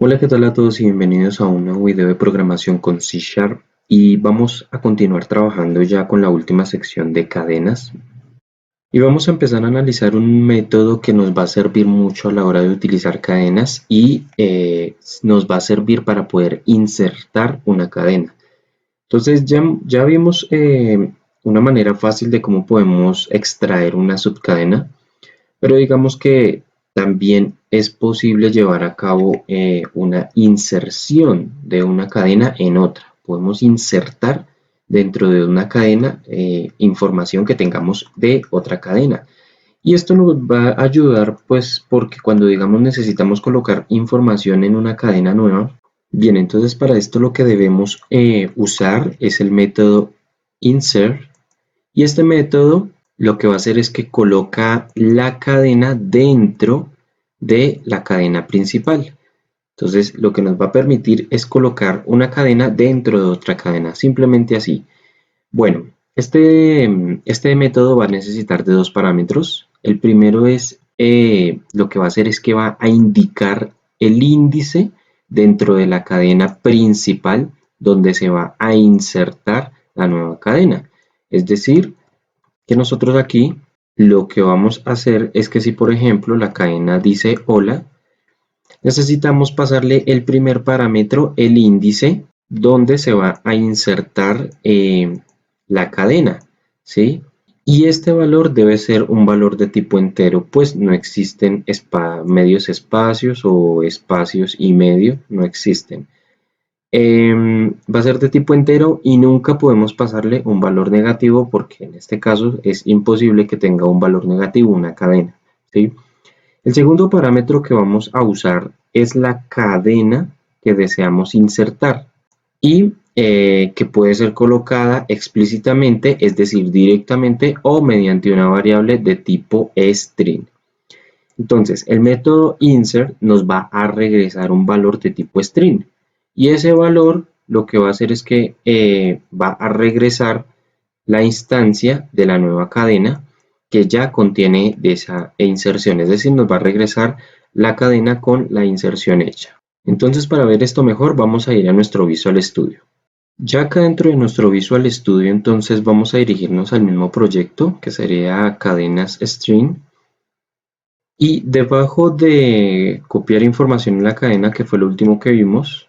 Hola, ¿qué tal a todos y bienvenidos a un nuevo video de programación con C Sharp? Y vamos a continuar trabajando ya con la última sección de cadenas. Y vamos a empezar a analizar un método que nos va a servir mucho a la hora de utilizar cadenas y nos va a servir para poder insertar una cadena. Entonces ya vimos una manera fácil de cómo podemos extraer una subcadena, pero digamos que también es posible llevar a cabo una inserción de una cadena en otra. Podemos insertar dentro de una cadena información que tengamos de otra cadena. Y esto nos va a ayudar pues porque cuando digamos necesitamos colocar información en una cadena nueva, bien, entonces para esto lo que debemos usar es el método insert, y este método lo que va a hacer es que coloca la cadena dentro de la cadena principal. Entonces lo que nos va a permitir es colocar una cadena dentro de otra cadena, simplemente así. Bueno, este método va a necesitar de dos parámetros. El primero es, lo que va a hacer es que va a indicar el índice dentro de la cadena principal donde se va a insertar la nueva cadena. Es decir, que nosotros aquí lo que vamos a hacer es que si por ejemplo la cadena dice hola, necesitamos pasarle el primer parámetro, el índice, donde se va a insertar la cadena, ¿sí? Y este valor debe ser un valor de tipo entero, pues no existen medios espacios o espacios y medio, no existen. Va a ser de tipo entero y nunca podemos pasarle un valor negativo porque en este caso es imposible que tenga un valor negativo una cadena, ¿sí? El segundo parámetro que vamos a usar es la cadena que deseamos insertar y que puede ser colocada explícitamente, es decir, directamente o mediante una variable de tipo string. Entonces, el método insert nos va a regresar un valor de tipo string y ese valor lo que va a hacer es que va a regresar la instancia de la nueva cadena que ya contiene de esa inserción, es decir, nos va a regresar la cadena con la inserción hecha. Entonces, para ver esto mejor, vamos a ir a nuestro Visual Studio. Ya acá dentro de nuestro Visual Studio, entonces vamos a dirigirnos al mismo proyecto, que sería cadenas string. Y debajo de copiar información en la cadena, que fue lo último que vimos,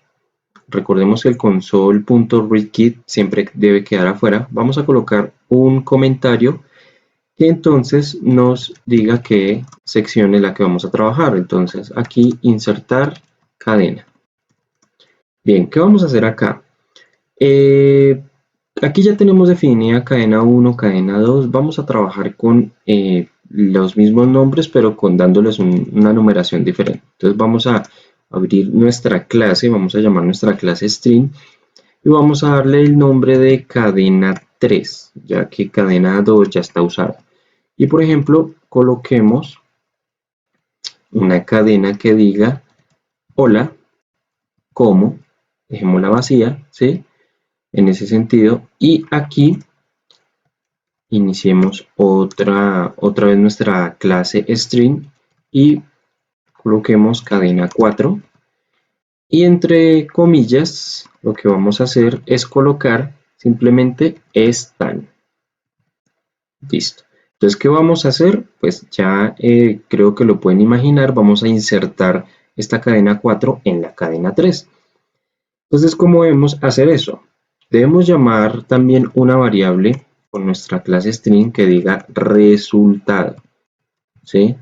recordemos que el console.readKit siempre debe quedar afuera. Vamos a colocar un comentario que entonces nos diga qué sección es la que vamos a trabajar. Entonces aquí insertar cadena. Bien, ¿qué vamos a hacer acá? Aquí ya tenemos definida cadena 1, cadena 2. Vamos a trabajar con los mismos nombres, pero dándoles una numeración diferente. Entonces vamos a abrir nuestra clase, vamos a llamar nuestra clase string y vamos a darle el nombre de cadena 3, ya que cadena 2 ya está usada. Y por ejemplo, coloquemos una cadena que diga hola, como, dejémosla vacía, ¿sí? En ese sentido, y aquí iniciemos otra vez nuestra clase string y coloquemos cadena 4 y entre comillas lo que vamos a hacer es colocar simplemente están. Listo. Entonces, ¿qué vamos a hacer? Pues ya creo que lo pueden imaginar, vamos a insertar esta cadena 4 en la cadena 3. Entonces, ¿cómo debemos hacer eso? Debemos llamar también una variable con nuestra clase string que diga resultado, ¿sí?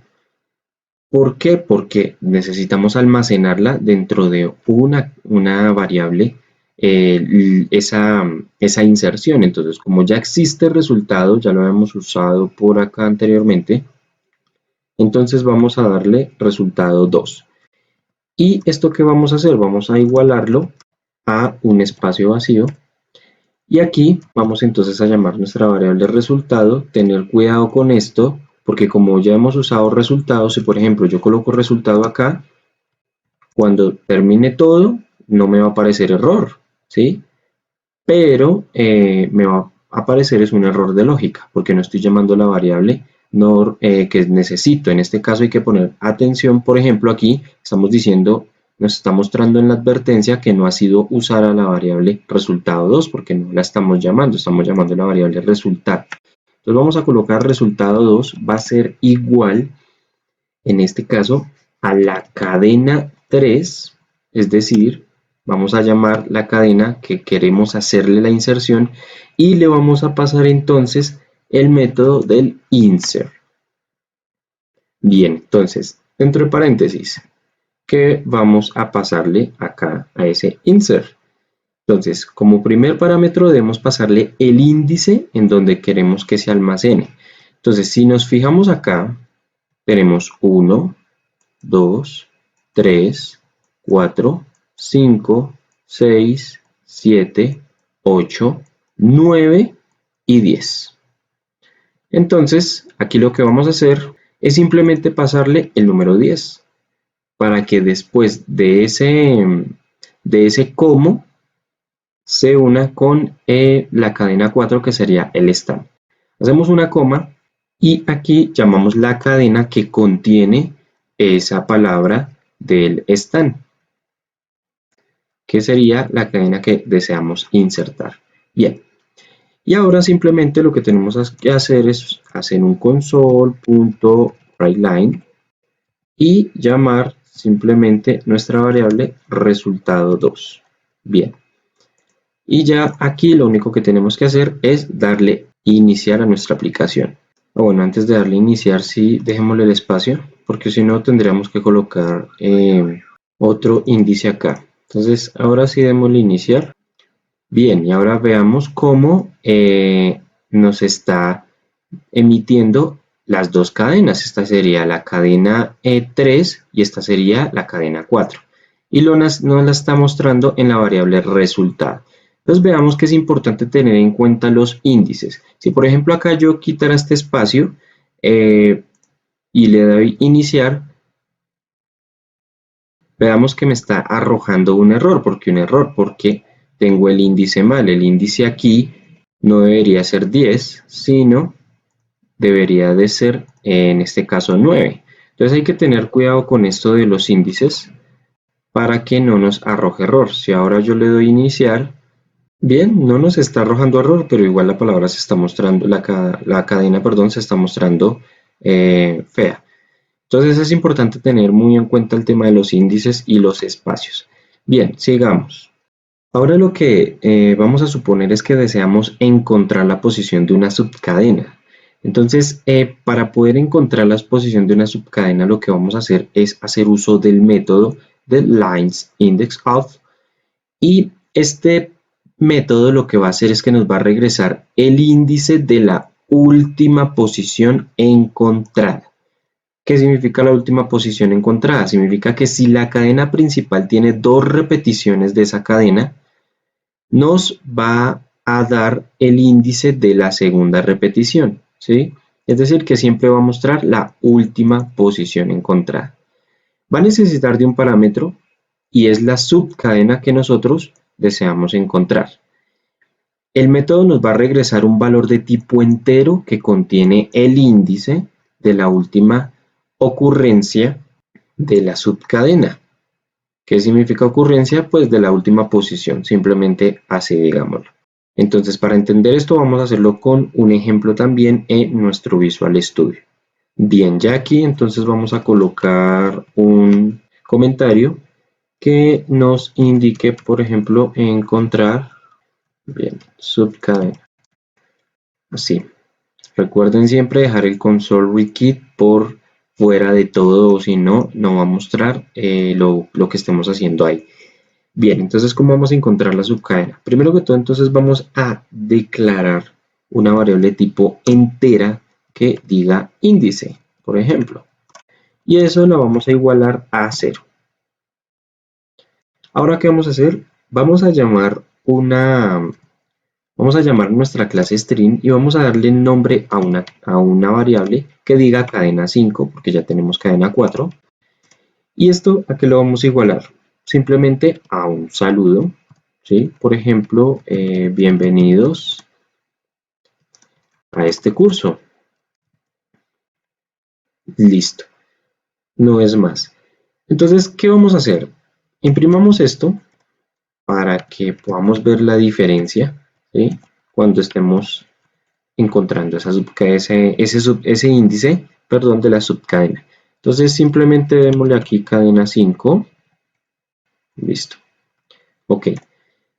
¿Por qué? Porque necesitamos almacenarla dentro de una variable, esa inserción. Entonces, como ya existe el resultado, ya lo habíamos usado por acá anteriormente, entonces vamos a darle resultado 2. ¿Y esto qué vamos a hacer? Vamos a igualarlo a un espacio vacío. Y aquí vamos entonces a llamar nuestra variable resultado, tener cuidado con esto, porque como ya hemos usado resultados, si por ejemplo yo coloco resultado acá, cuando termine todo no me va a aparecer error, ¿sí? Pero me va a aparecer es un error de lógica, porque no estoy llamando la variable que necesito. En este caso hay que poner atención, por ejemplo aquí estamos diciendo nos está mostrando en la advertencia que no ha sido usada la variable resultado 2 porque no la estamos llamando la variable resultado. Entonces vamos a colocar resultado 2 va a ser igual, en este caso, a la cadena 3, es decir, vamos a llamar la cadena que queremos hacerle la inserción y le vamos a pasar entonces el método del insert. Bien, entonces, entre paréntesis, ¿qué vamos a pasarle acá a ese insert? Entonces, como primer parámetro debemos pasarle el índice en donde queremos que se almacene. Entonces, si nos fijamos acá, tenemos 1, 2, 3, 4, 5, 6, 7, 8, 9 y 10. Entonces, aquí lo que vamos a hacer es simplemente pasarle el número 10 para que después de ese como se una con la cadena 4 que sería el stand. Hacemos una coma y aquí llamamos la cadena que contiene esa palabra del stand, que sería la cadena que deseamos insertar. Bien, y ahora simplemente lo que tenemos que hacer es hacer un console.writeLine y llamar simplemente nuestra variable resultado 2. Bien, y ya aquí lo único que tenemos que hacer es darle iniciar a nuestra aplicación. Bueno, antes de darle iniciar, sí, dejémosle el espacio, porque si no tendríamos que colocar otro índice acá. Entonces, ahora sí démosle iniciar. Bien, y ahora veamos cómo nos está emitiendo las dos cadenas. Esta sería la cadena 3 y esta sería la cadena 4. Y nos la está mostrando en la variable resultado. Entonces veamos que es importante tener en cuenta los índices. Si por ejemplo acá yo quitara este espacio y le doy iniciar, veamos que me está arrojando un error. ¿Por qué un error? Porque tengo el índice mal. El índice aquí no debería ser 10, sino debería de ser en este caso 9. Entonces hay que tener cuidado con esto de los índices para que no nos arroje error. Si ahora yo le doy iniciar, bien, no nos está arrojando error, pero igual la palabra se está mostrando, la cadena, perdón, se está mostrando fea. Entonces es importante tener muy en cuenta el tema de los índices y los espacios. Bien, sigamos. Ahora lo que vamos a suponer es que deseamos encontrar la posición de una subcadena. Entonces, para poder encontrar la posición de una subcadena, lo que vamos a hacer es hacer uso del método de linesIndexOf, y este método lo que va a hacer es que nos va a regresar el índice de la última posición encontrada. ¿Qué significa la última posición encontrada? Significa que si la cadena principal tiene dos repeticiones de esa cadena, nos va a dar el índice de la segunda repetición, ¿sí? Es decir, que siempre va a mostrar la última posición encontrada. Va a necesitar de un parámetro y es la subcadena que nosotros deseamos encontrar. El método nos va a regresar un valor de tipo entero que contiene el índice de la última ocurrencia de la subcadena. ¿Qué significa ocurrencia? Pues de la última posición, simplemente así digámoslo. Entonces, para entender esto vamos a hacerlo con un ejemplo también en nuestro Visual Studio. Bien, ya aquí entonces vamos a colocar un comentario que nos indique, por ejemplo, encontrar, bien, subcadena. Así. Recuerden siempre dejar el console.write por fuera de todo, o si no, no va a mostrar lo que estemos haciendo ahí. Bien, entonces, ¿cómo vamos a encontrar la subcadena? Primero que todo, entonces vamos a declarar una variable tipo entera que diga índice, por ejemplo. Y eso lo vamos a igualar a 0. Ahora, ¿qué vamos a hacer? Vamos a llamar nuestra clase string y vamos a darle nombre a una variable que diga cadena 5, porque ya tenemos cadena 4. ¿Y esto a qué lo vamos a igualar? Simplemente a un saludo, ¿sí? Por ejemplo, bienvenidos a este curso. Listo. No es más. Entonces, ¿qué vamos a hacer? Imprimamos esto para que podamos ver la diferencia, ¿sí? Cuando estemos encontrando ese índice, perdón, de la subcadena. Entonces simplemente démosle aquí cadena 5, listo, ok,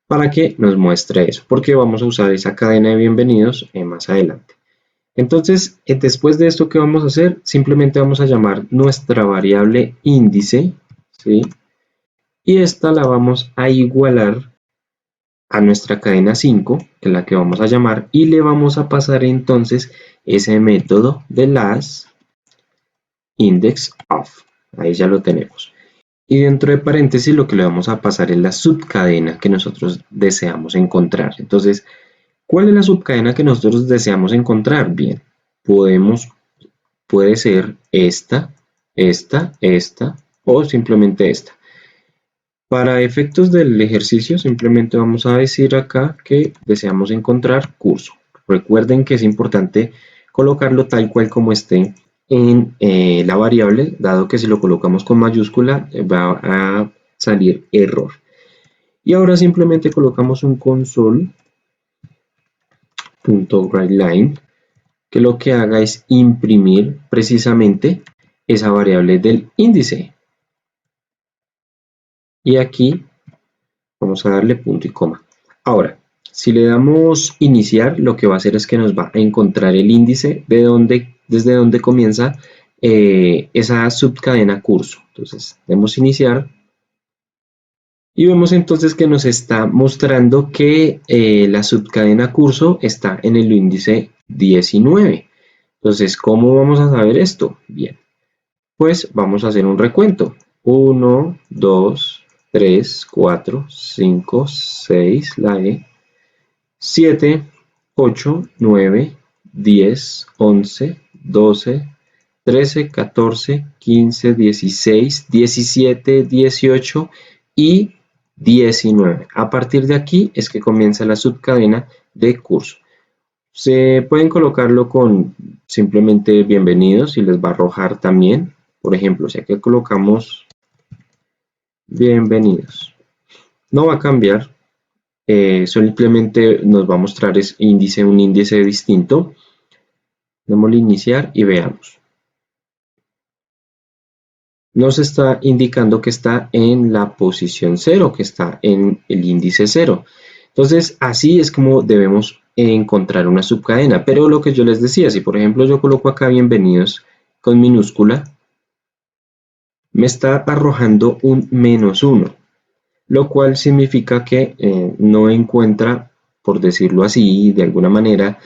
para que nos muestre eso, porque vamos a usar esa cadena de bienvenidos más adelante. Entonces, después de esto, ¿qué vamos a hacer? Simplemente vamos a llamar nuestra variable índice, ¿sí? Y esta la vamos a igualar a nuestra cadena 5, que es la que vamos a llamar, y le vamos a pasar entonces ese método de las index of. Ahí ya lo tenemos. Y dentro de paréntesis lo que le vamos a pasar es la subcadena que nosotros deseamos encontrar. Entonces, ¿cuál es la subcadena que nosotros deseamos encontrar? Bien, puede ser esta, esta o simplemente esta. Para efectos del ejercicio simplemente vamos a decir acá que deseamos encontrar curso. Recuerden que es importante colocarlo tal cual como esté en la variable, dado que si lo colocamos con mayúscula va a salir error. Y ahora simplemente colocamos un console.writeLine que lo que haga es imprimir precisamente esa variable del índice. Y aquí vamos a darle punto y coma. Ahora, si le damos iniciar, lo que va a hacer es que nos va a encontrar el índice desde donde comienza esa subcadena curso. Entonces, demos iniciar y vemos entonces que nos está mostrando que la subcadena curso está en el índice 19. Entonces, ¿cómo vamos a saber esto? Bien, pues vamos a hacer un recuento. 1, 2, 3, 4, 5, 6, la E, 7, 8, 9, 10, 11, 12, 13, 14, 15, 16, 17, 18 y 19. A partir de aquí es que comienza la subcadena de curso. Se pueden colocarlo con simplemente bienvenidos y les va a arrojar también. Por ejemplo, si aquí colocamos bienvenidos, no va a cambiar, simplemente nos va a mostrar un índice distinto. Démosle iniciar y veamos. Nos está indicando que está en la posición 0, que está en el índice 0. Entonces, así es como debemos encontrar una subcadena. Pero lo que yo les decía, si por ejemplo yo coloco acá bienvenidos con minúscula, me está arrojando un -1, lo cual significa que no encuentra, por decirlo así, de alguna manera,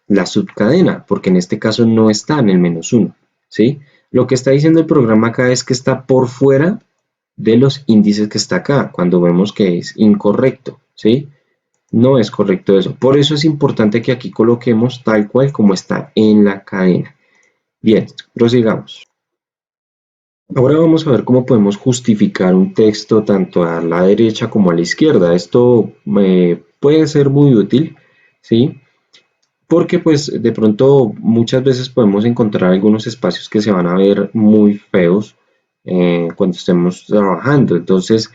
la subcadena, porque en este caso no está en el -1, ¿sí? Lo que está diciendo el programa acá es que está por fuera de los índices que está acá, cuando vemos que es incorrecto, ¿sí? No es correcto eso. Por eso es importante que aquí coloquemos tal cual como está en la cadena. Bien, prosigamos. Ahora vamos a ver cómo podemos justificar un texto tanto a la derecha como a la izquierda. Esto puede ser muy útil, ¿sí? Porque pues de pronto muchas veces podemos encontrar algunos espacios que se van a ver muy feos cuando estemos trabajando. Entonces,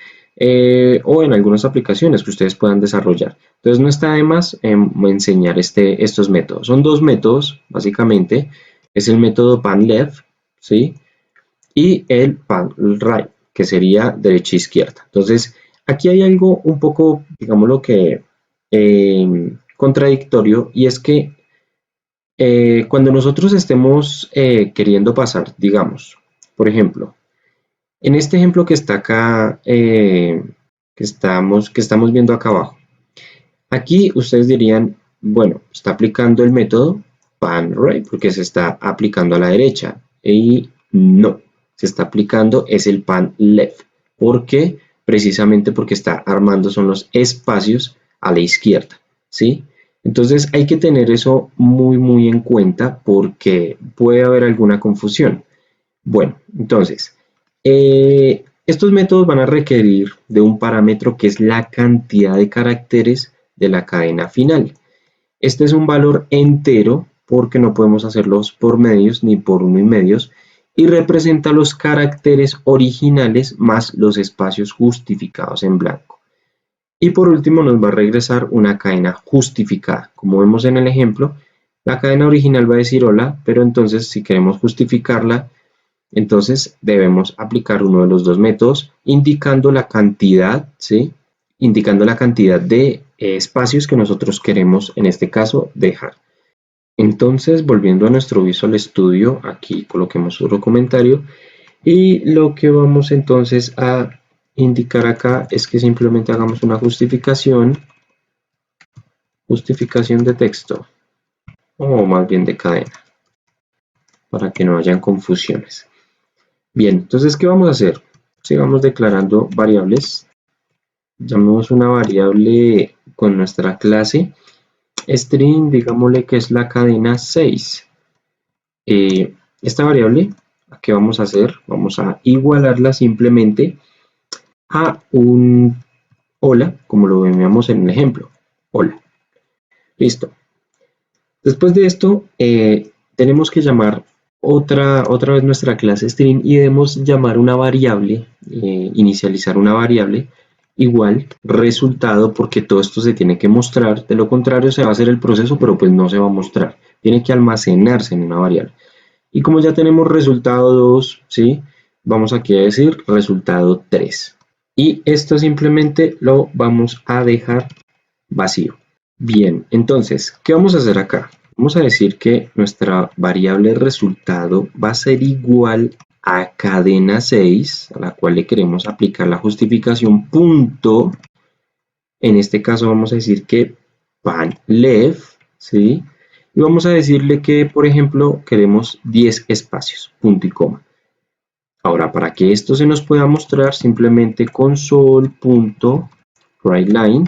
o en algunas aplicaciones que ustedes puedan desarrollar. Entonces no está de más enseñar estos métodos. Son dos métodos, básicamente. Es el método pan-left, ¿sí? Y el pan-right, que sería derecha e izquierda. Entonces, aquí hay algo un poco, digámoslo que contradictorio, y es que cuando nosotros estemos queriendo pasar, digamos, por ejemplo, en este ejemplo que está acá, que estamos viendo acá abajo, aquí ustedes dirían, bueno, está aplicando el método pan-right porque se está aplicando a la derecha, y no, se está aplicando es el pan-left. ¿Por qué? Precisamente porque está armando son los espacios a la izquierda, ¿sí? Entonces hay que tener eso muy en cuenta porque puede haber alguna confusión. Bueno, entonces, estos métodos van a requerir de un parámetro que es la cantidad de caracteres de la cadena final. Este es un valor entero porque no podemos hacerlos por medios ni por 1 y medios, y representa los caracteres originales más los espacios justificados en blanco. Y por último nos va a regresar una cadena justificada. Como vemos en el ejemplo, la cadena original va a decir hola, pero entonces si queremos justificarla, entonces debemos aplicar uno de los dos métodos indicando la cantidad, ¿sí? Indicando la cantidad de espacios que nosotros queremos, en este caso, dejar. Entonces, volviendo a nuestro Visual Studio, aquí coloquemos otro comentario y lo que vamos entonces a indicar acá es que simplemente hagamos una justificación de texto o más bien de cadena para que no hayan confusiones. Bien, entonces ¿qué vamos a hacer? Sigamos declarando variables. Llamemos una variable con nuestra clase string, digámosle que es la cadena 6. Esta variable, ¿qué vamos a hacer? Vamos a igualarla simplemente a un hola, como lo veíamos en el ejemplo. Hola. Listo. Después de esto, tenemos que llamar otra vez nuestra clase string y debemos llamar una variable, inicializar una variable igual resultado, porque todo esto se tiene que mostrar. De lo contrario, se va a hacer el proceso, pero pues no se va a mostrar. Tiene que almacenarse en una variable. Y como ya tenemos resultado 2, ¿sí? Vamos aquí a decir resultado 3. Y esto simplemente lo vamos a dejar vacío. Bien, entonces, ¿qué vamos a hacer acá? Vamos a decir que nuestra variable resultado va a ser igual a cadena 6, a la cual le queremos aplicar la justificación punto. En este caso vamos a decir que panLeft, ¿sí? Y vamos a decirle que, por ejemplo, queremos 10 espacios, punto y coma. Ahora, para que esto se nos pueda mostrar, simplemente console.writeLine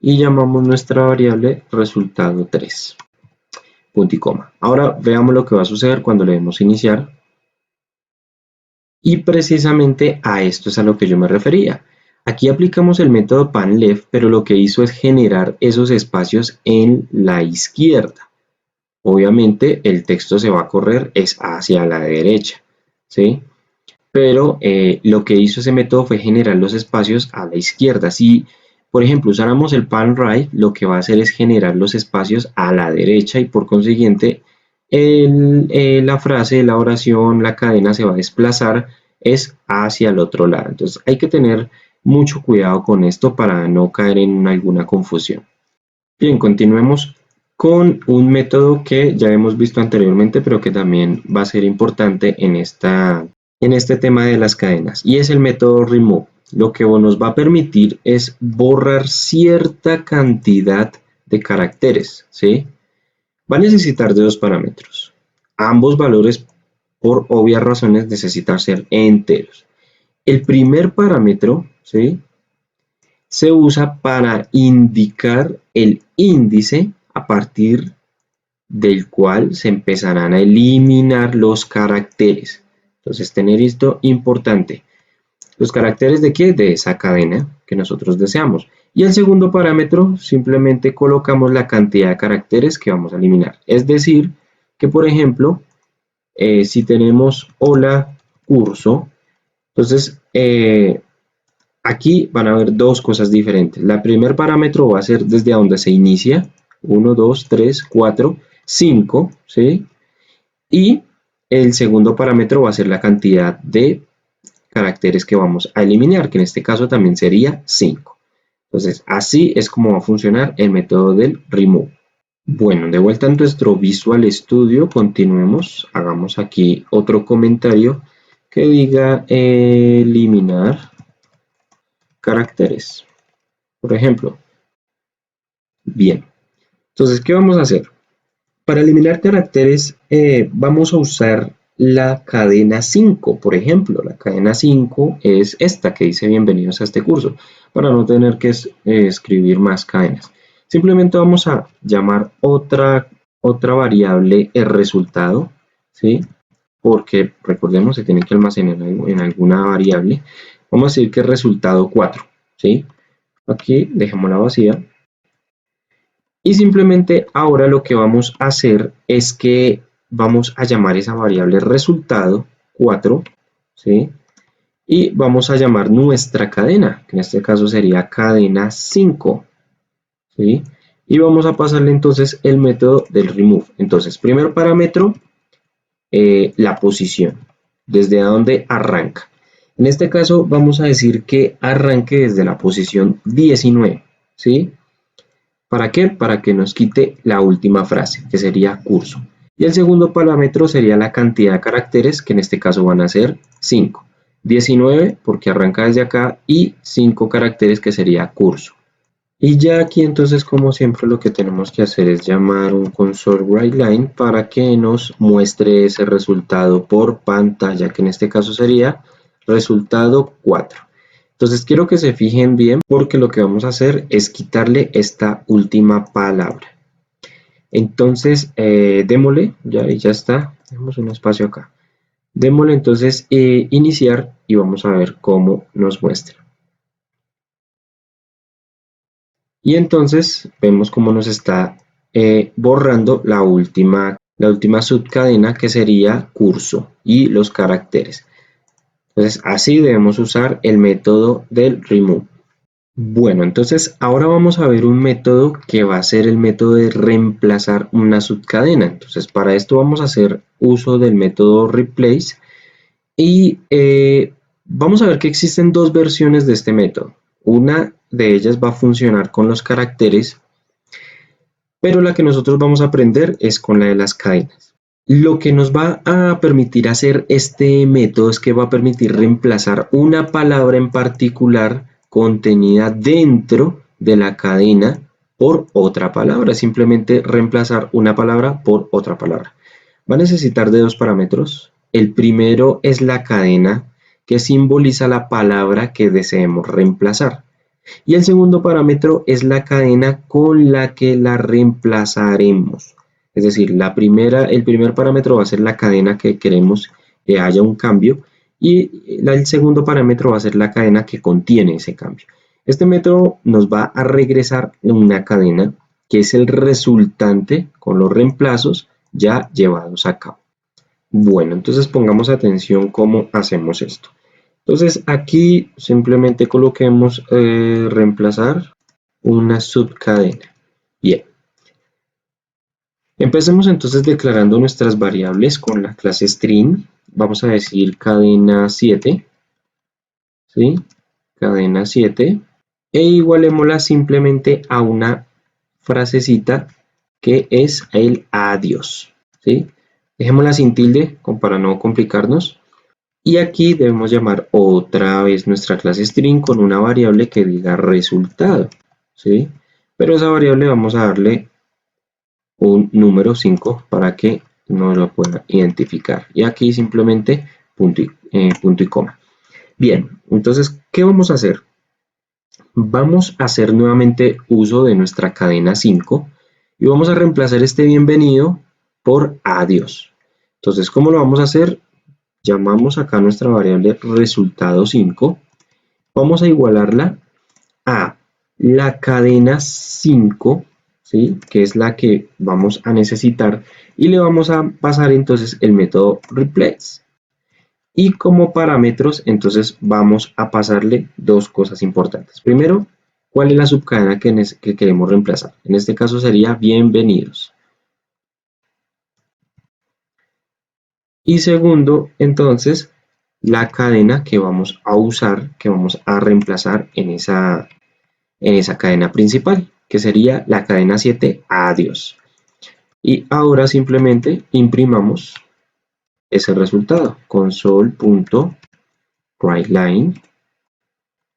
y llamamos nuestra variable resultado 3, punto y coma. Ahora veamos lo que va a suceder cuando le demos iniciar. Y precisamente a esto es a lo que yo me refería. Aquí aplicamos el método panLeft, pero lo que hizo es generar esos espacios en la izquierda. Obviamente el texto se va a correr es hacia la derecha, ¿sí? Pero lo que hizo ese método fue generar los espacios a la izquierda. Si, por ejemplo, usáramos el panWrite, lo que va a hacer es generar los espacios a la derecha y por consiguiente la frase, la oración, la cadena se va a desplazar es hacia el otro lado. Entonces hay que tener mucho cuidado con esto para no caer en alguna confusión. Bien, continuemos con un método que ya hemos visto anteriormente, pero que también va a ser importante en este tema de las cadenas, y es el método remove. Lo que nos va a permitir es borrar cierta cantidad de caracteres, ¿sí? Va a necesitar de dos parámetros. Ambos valores, por obvias razones, necesitan ser enteros. El primer parámetro, ¿sí?, se usa para indicar el índice a partir del cual se empezarán a eliminar los caracteres. Entonces, tener esto importante. ¿Los caracteres de qué? De esa cadena que nosotros deseamos. Y el segundo parámetro, simplemente colocamos la cantidad de caracteres que vamos a eliminar. Es decir, que por ejemplo, si tenemos hola curso, entonces aquí van a haber dos cosas diferentes. El primer parámetro va a ser desde donde se inicia, 1, 2, 3, 4, 5, ¿sí? Y el segundo parámetro va a ser la cantidad de caracteres que vamos a eliminar, que en este caso también sería 5. Entonces, así es como va a funcionar el método del remove. Bueno, de vuelta a nuestro Visual Studio, continuemos. Hagamos aquí otro comentario que diga eliminar caracteres, por ejemplo. Bien, entonces, ¿qué vamos a hacer? Para eliminar caracteres, vamos a usar la cadena 5, por ejemplo. La cadena 5 es esta que dice bienvenidos a este curso, para no tener que escribir más cadenas. Simplemente vamos a llamar otra variable el resultado, ¿sí? Porque recordemos se tiene que almacenar en alguna variable. Vamos a decir que es resultado 4, ¿sí? Aquí dejémosla vacía. Y simplemente ahora lo que vamos a hacer es que vamos a llamar esa variable resultado 4, ¿sí? Y vamos a llamar nuestra cadena, que en este caso sería cadena 5, ¿sí? Y vamos a pasarle entonces el método del remove. Entonces, primer parámetro, la posición, desde donde arranca. En este caso vamos a decir que arranque desde la posición 19, ¿sí? ¿Para qué? Para que nos quite la última frase, que sería curso. Y el segundo parámetro sería la cantidad de caracteres, que en este caso van a ser 5. 19 porque arranca desde acá y 5 caracteres que sería curso. Y ya aquí entonces, como siempre, lo que tenemos que hacer es llamar un console writeLine para que nos muestre ese resultado por pantalla, que en este caso sería resultado 4. Entonces quiero que se fijen bien porque lo que vamos a hacer es quitarle esta última palabra. Entonces démosle, ya está, tenemos un espacio acá. Démosle entonces iniciar y vamos a ver cómo nos muestra. Y entonces vemos cómo nos está borrando la última subcadena, que sería curso y los caracteres. Entonces así debemos usar el método del remove. Bueno, entonces ahora vamos a ver un método que va a ser el método de reemplazar una subcadena. Entonces para esto vamos a hacer uso del método replace y vamos a ver que existen dos versiones de este método. Una de ellas va a funcionar con los caracteres, pero la que nosotros vamos a aprender es con la de las cadenas. Lo que nos va a permitir hacer este método es que va a permitir reemplazar una palabra en particular contenida dentro de la cadena por otra palabra. Simplemente reemplazar una palabra por otra palabra. Va a necesitar de dos parámetros. El primero es la cadena, que simboliza la palabra que deseemos reemplazar. Y el segundo parámetro es la cadena con la que la reemplazaremos. Es decir, el primer parámetro va a ser la cadena que queremos que haya un cambio y el segundo parámetro va a ser la cadena que contiene ese cambio. Este método nos va a regresar una cadena que es el resultante con los reemplazos ya llevados a cabo. Bueno, entonces pongamos atención cómo hacemos esto. Entonces aquí simplemente coloquemos reemplazar una subcadena. Bien. Empecemos entonces declarando nuestras variables con la clase string. Vamos a decir cadena 7. ¿Sí? Cadena 7. E igualémosla simplemente a una frasecita que es el adiós. ¿Sí? Dejémosla sin tilde para no complicarnos. Y aquí debemos llamar otra vez nuestra clase string con una variable que diga resultado, ¿sí? Pero a esa variable vamos a darle un número 5 para que no lo pueda identificar. Y aquí simplemente punto y coma. Bien, entonces, ¿qué vamos a hacer? Vamos a hacer nuevamente uso de nuestra cadena 5 y vamos a reemplazar este bienvenido por adiós. Entonces, ¿cómo lo vamos a hacer? Llamamos acá nuestra variable resultado 5, vamos a igualarla a la cadena 5, ¿sí? Que es la que vamos a necesitar, y le vamos a pasar entonces el método replace. Y como parámetros, entonces vamos a pasarle dos cosas importantes. Primero, ¿cuál es la subcadena que queremos reemplazar? En este caso sería bienvenidos. Y segundo, entonces, la cadena que vamos a usar, que vamos a reemplazar en esa cadena principal, que sería la cadena 7, adiós. Y ahora simplemente imprimamos ese resultado, console.writeLine,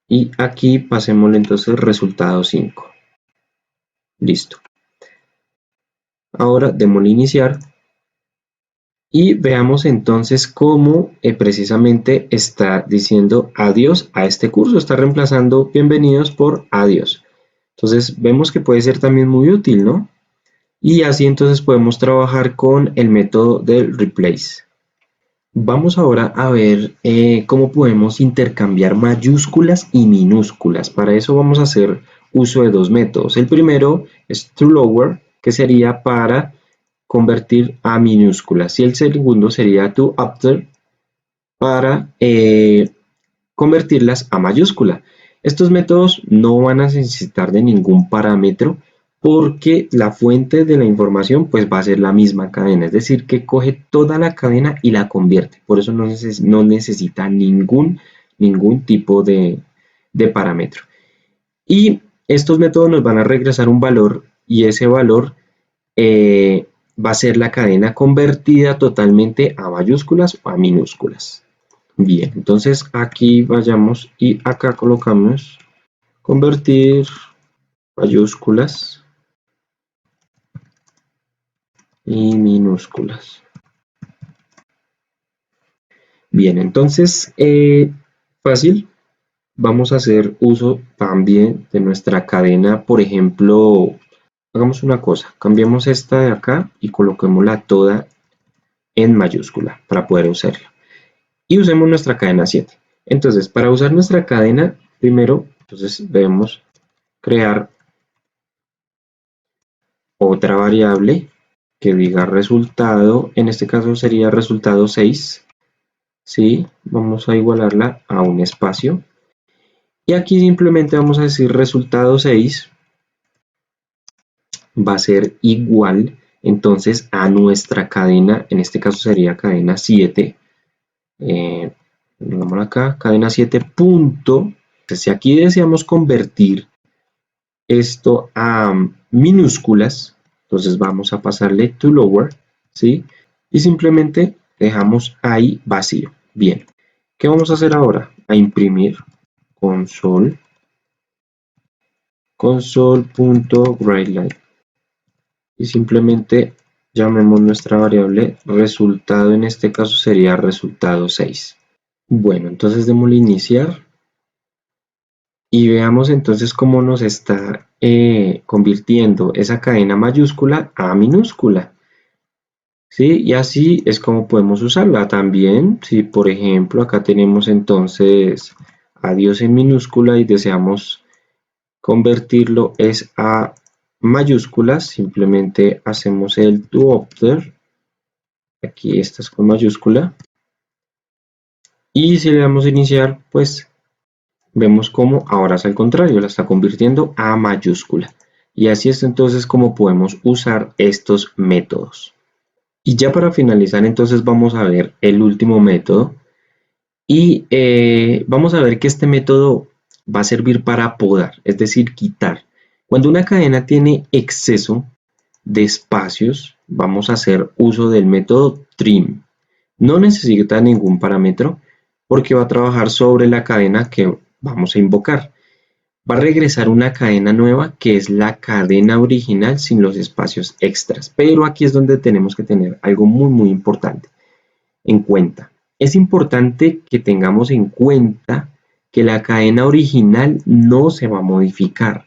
y aquí pasémosle entonces resultado 5. Listo. Ahora démosle iniciar. Y veamos entonces cómo precisamente está diciendo adiós a este curso, está reemplazando bienvenidos por adiós. Entonces vemos que puede ser también muy útil, ¿no? Y así entonces podemos trabajar con el método del replace. Vamos ahora a ver cómo podemos intercambiar mayúsculas y minúsculas. Para eso vamos a hacer uso de dos métodos. El primero es toLower, que sería para convertir a minúsculas, y el segundo sería toUpper, para convertirlas a mayúscula. Estos métodos no van a necesitar de ningún parámetro porque la fuente de la información pues va a ser la misma cadena, es decir, que coge toda la cadena y la convierte. Por eso no necesita ningún tipo de parámetro. Y estos métodos nos van a regresar un valor y ese valor va a ser la cadena convertida totalmente a mayúsculas o a minúsculas. Bien, entonces aquí vayamos y acá colocamos convertir mayúsculas y minúsculas. Bien, entonces fácil, vamos a hacer uso también de nuestra cadena, por ejemplo, hagamos una cosa, cambiemos esta de acá y coloquémosla toda en mayúscula para poder usarla. Y usemos nuestra cadena 7. Entonces, para usar nuestra cadena, primero, entonces debemos crear otra variable que diga resultado, en este caso sería resultado 6, ¿sí? Vamos a igualarla a un espacio. Y aquí simplemente vamos a decir resultado 6 va a ser igual entonces a nuestra cadena, en este caso sería cadena 7, digámoslo acá, cadena 7 punto, si aquí deseamos convertir esto a minúsculas, entonces vamos a pasarle to lower, ¿sí? Y simplemente dejamos ahí vacío. Bien, ¿qué vamos a hacer ahora? A imprimir console.writeLine y simplemente llamemos nuestra variable resultado, en este caso sería resultado 6. Bueno, entonces démosle iniciar y veamos entonces cómo nos está convirtiendo esa cadena mayúscula a minúscula. ¿Sí? Y así es como podemos usarla también. Si por ejemplo acá tenemos entonces adiós en minúscula y deseamos convertirlo es a mayúsculas, simplemente hacemos el to after, aquí esta es con mayúscula, y si le damos a iniciar, pues vemos como ahora es al contrario, la está convirtiendo a mayúscula. Y así es entonces como podemos usar estos métodos. Y ya para finalizar entonces vamos a ver el último método y vamos a ver que este método va a servir para podar, es decir, quitar. Cuando una cadena tiene exceso de espacios, vamos a hacer uso del método trim. No necesita ningún parámetro porque va a trabajar sobre la cadena que vamos a invocar. Va a regresar una cadena nueva que es la cadena original sin los espacios extras. Pero aquí es donde tenemos que tener algo muy importante en cuenta. Es importante que tengamos en cuenta que la cadena original no se va a modificar.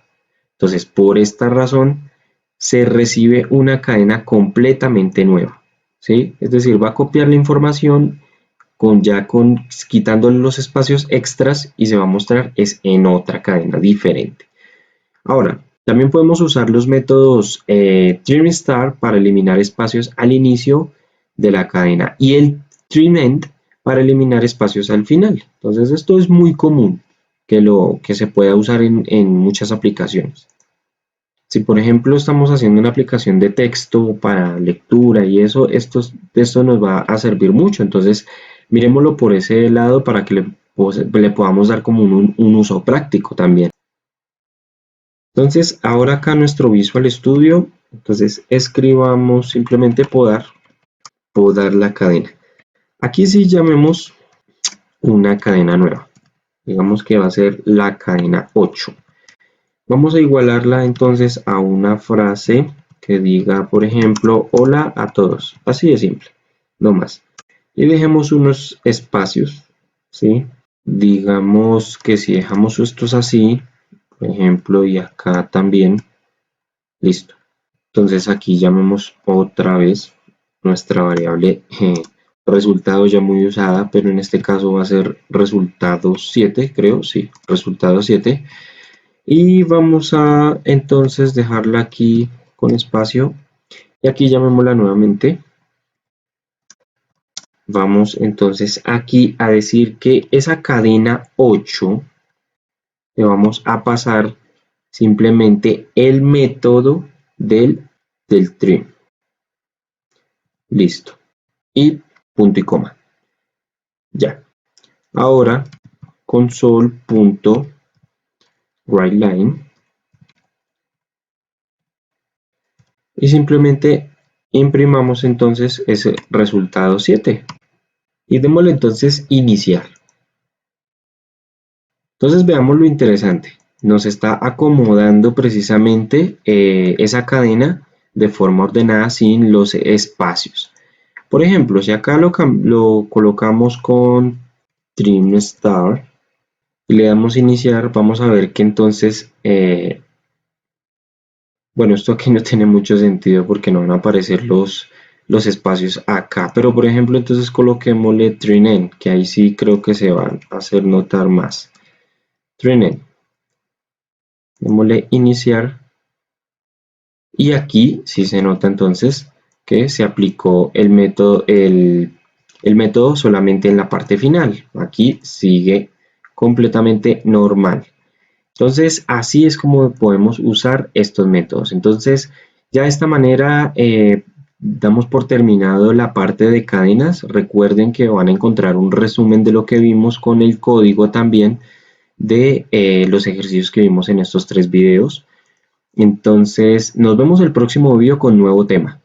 Entonces, por esta razón, se recibe una cadena completamente nueva, ¿sí? Es decir, va a copiar la información quitándole los espacios extras y se va a mostrar es en otra cadena diferente. Ahora, también podemos usar los métodos trim start para eliminar espacios al inicio de la cadena y el trim end para eliminar espacios al final. Entonces esto es muy común que se pueda usar en muchas aplicaciones. Si por ejemplo estamos haciendo una aplicación de texto para lectura y eso, esto nos va a servir mucho. Entonces miremoslo por ese lado para que le podamos dar como un uso práctico también. Entonces ahora acá nuestro Visual Studio, entonces escribamos simplemente podar la cadena. Aquí sí llamemos una cadena nueva. Digamos que va a ser la cadena 8. Vamos a igualarla entonces a una frase que diga, por ejemplo, hola a todos. Así de simple, no más. Y dejemos unos espacios, ¿sí? Digamos que si dejamos estos así, por ejemplo, y acá también, listo. Entonces aquí llamemos otra vez nuestra variable resultado ya muy usada, pero en este caso va a ser resultado 7, creo, sí, resultado 7. Y vamos a entonces dejarla aquí con espacio y aquí llamémosla nuevamente vamos entonces aquí a decir que esa cadena 8 le vamos a pasar simplemente el método del trim. Listo. Y punto y coma. Ya. Ahora console.writeLine y simplemente imprimamos entonces ese resultado 7 y démosle entonces iniciar. Entonces veamos lo interesante, nos está acomodando precisamente esa cadena de forma ordenada sin los espacios. Por ejemplo, si acá lo colocamos con trim star y le damos iniciar, vamos a ver que entonces bueno, esto aquí no tiene mucho sentido porque no van a aparecer los espacios acá. Pero por ejemplo, entonces coloquémosle trim, que ahí sí creo que se van a hacer notar más. Trim. Démosle iniciar. Y aquí sí se nota entonces que se aplicó el método solamente en la parte final. Aquí sigue completamente normal. Entonces, así es como podemos usar estos métodos. Entonces, ya de esta manera damos por terminado la parte de cadenas. Recuerden que van a encontrar un resumen de lo que vimos con el código también de los ejercicios que vimos en estos 3 videos. Entonces, nos vemos el próximo video con nuevo tema.